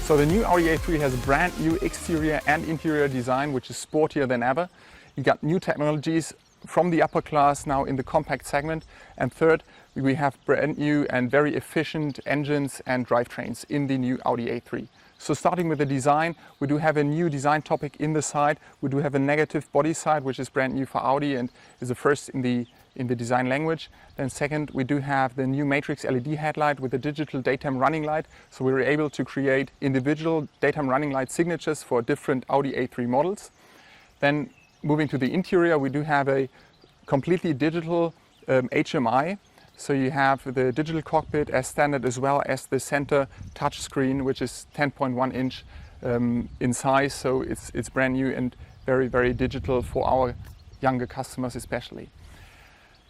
So the new Audi A3 has a brand new exterior and interior design, which is sportier than ever. You got new technologies from the upper class now in the compact segment. And third, we have brand new and very efficient engines and drivetrains in the new Audi A3. So starting with the design, we do have a new design topic in the side. We do have a negative body side, which is brand new for Audi and is the first in the design language. Then second, we do have the new matrix LED headlight with a digital daytime running light. So we were able to create individual daytime running light signatures for different Audi A3 models. Then moving to the interior, we do have a completely digital HMI. So you have the digital cockpit as standard, as well as the center touchscreen, which is 10.1 inch in size. So it's brand new and very, very digital for our younger customers especially.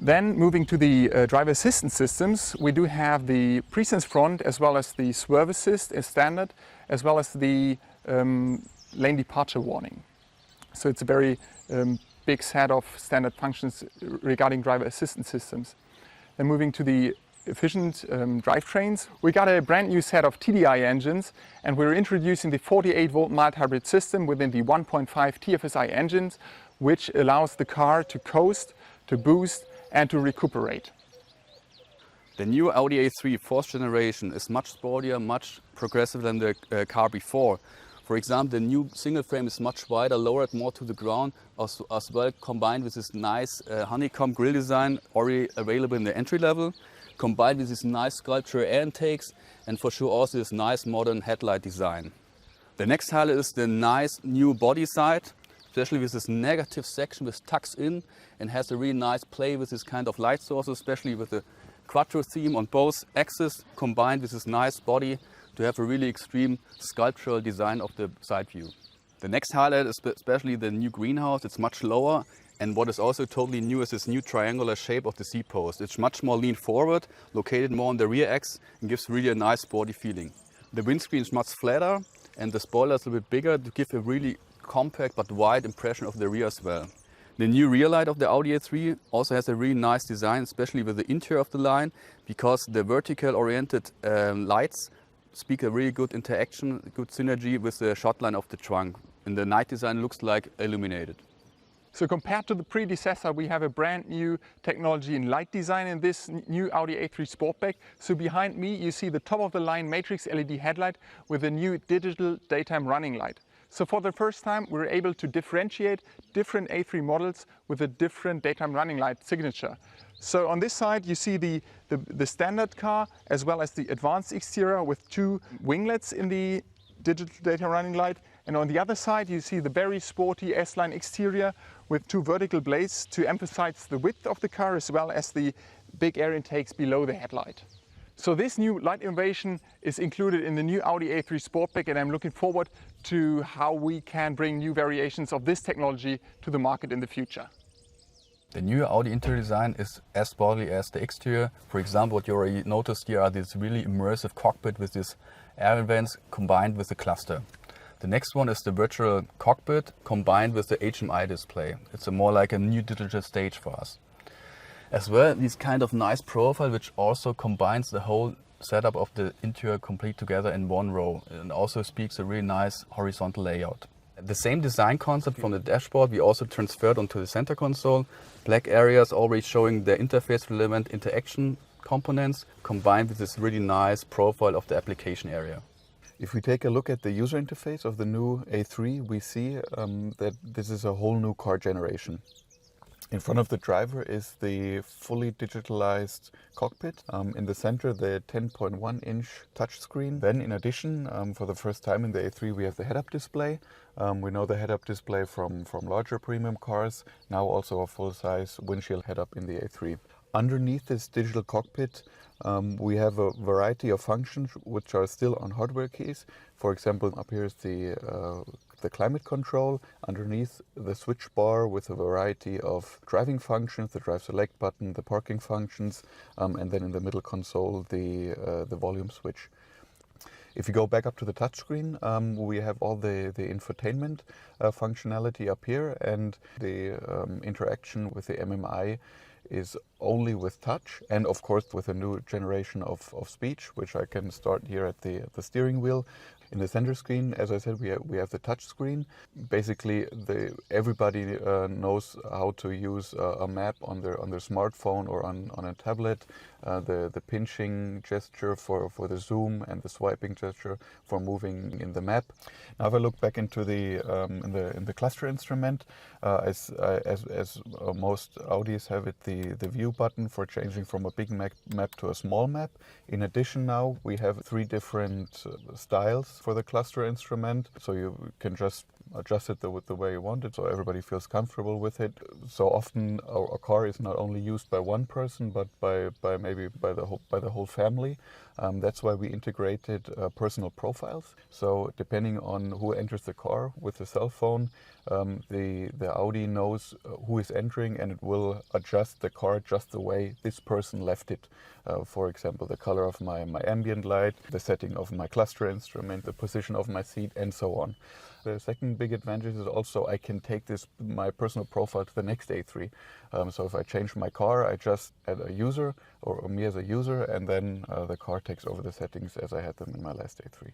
Then moving to the driver assistance systems, we do have the pre-sense front as well as the swerve assist as standard, as well as the lane departure warning. So it's a very big set of standard functions regarding driver assistance systems. Then moving to the efficient drivetrains, we got a brand new set of TDI engines, and we're introducing the 48-volt mild hybrid system within the 1.5 TFSI engines, which allows the car to coast, to boost, and to recuperate. The new Audi A3 4th generation is much sportier, much progressive than the car before. For example, the new single frame is much wider, lowered more to the ground, as well combined with this nice honeycomb grille design already available in the entry level, combined with these nice sculptural air intakes, and for sure also this nice modern headlight design. The next highlight is the nice new body side, especially with this negative section which tucks in and has a really nice play with this kind of light sources, especially with the Quattro theme on both axes, combined with this nice body to have a really extreme sculptural design of the side view. The next highlight is especially the new greenhouse. It's much lower, and what is also totally new is this new triangular shape of the seat post. It's much more lean forward, located more on the rear axis, and gives really a nice sporty feeling. The windscreen is much flatter, and the spoiler is a bit bigger to give a really compact but wide impression of the rear as well. The new rear light of the Audi A3 also has a really nice design, especially with the interior of the line, because the vertical oriented lights speak a really good interaction, good synergy with the shot line of the trunk. And the night design looks like illuminated. So compared to the predecessor, we have a brand new technology in light design in this new Audi A3 Sportback. So behind me, you see the top of the line matrix LED headlight with a new digital daytime running light. So for the first time, we're able to differentiate different A3 models with a different daytime running light signature. So on this side, you see the standard car as well as the advanced exterior with two winglets in the digital daytime running light. And on the other side, you see the very sporty S-Line exterior with two vertical blades to emphasize the width of the car as well as the big air intakes below the headlight. So this new light innovation is included in the new Audi A3 Sportback, and I'm looking forward to how we can bring new variations of this technology to the market in the future. The new Audi interior design is as sporty as the exterior. For example, what you already noticed here are this really immersive cockpit with these air vents combined with the cluster. The next one is the virtual cockpit combined with the HMI display. It's more like a new digital stage for us. As well, this kind of nice profile which also combines the whole setup of the interior complete together in one row, and also speaks a really nice horizontal layout. The same design concept from the dashboard we also transferred onto the center console. Black areas already showing the interface relevant interaction components combined with this really nice profile of the application area. If we take a look at the user interface of the new A3, we see that this is a whole new car generation. In front of the driver is the fully digitalized cockpit. In the center, the 10.1-inch touchscreen. Then in addition, for the first time in the A3, we have the head-up display. We know the head-up display from larger premium cars. Now also a full-size windshield head-up in the A3. Underneath this digital cockpit, we have a variety of functions which are still on hardware keys. For example, up here is the climate control, underneath the switch bar with a variety of driving functions, the drive select button, the parking functions, and then in the middle console the volume switch. If you go back up to the touchscreen, we have all the infotainment functionality up here, and the interaction with the MMI is only with touch, and of course with a new generation of speech, which I can start here at the steering wheel. In the center screen, as I said, we have the touch screen. Basically, everybody knows how to use a map on their smartphone or on a tablet. The pinching gesture for the zoom and the swiping gesture for moving in the map. Now, if I look back into the in the cluster instrument, as most Audis have it, the view button for changing from a big map to a small map. In addition, now we have 3 different styles for the cluster instrument, so you can just adjust it the way you want it, so everybody feels comfortable with it. So often a car is not only used by one person, but maybe by the whole family. That's why we integrated personal profiles. So depending on who enters the car with the cell phone, the Audi knows who is entering, and it will adjust the car just the way this person left it. For example, the color of my ambient light, the setting of my cluster instrument, the position of my seat, and so on. The second big advantage is also I can take my personal profile to the next A3. So if I change my car, I just add a user or me as a user, and then the car takes over the settings as I had them in my last A3.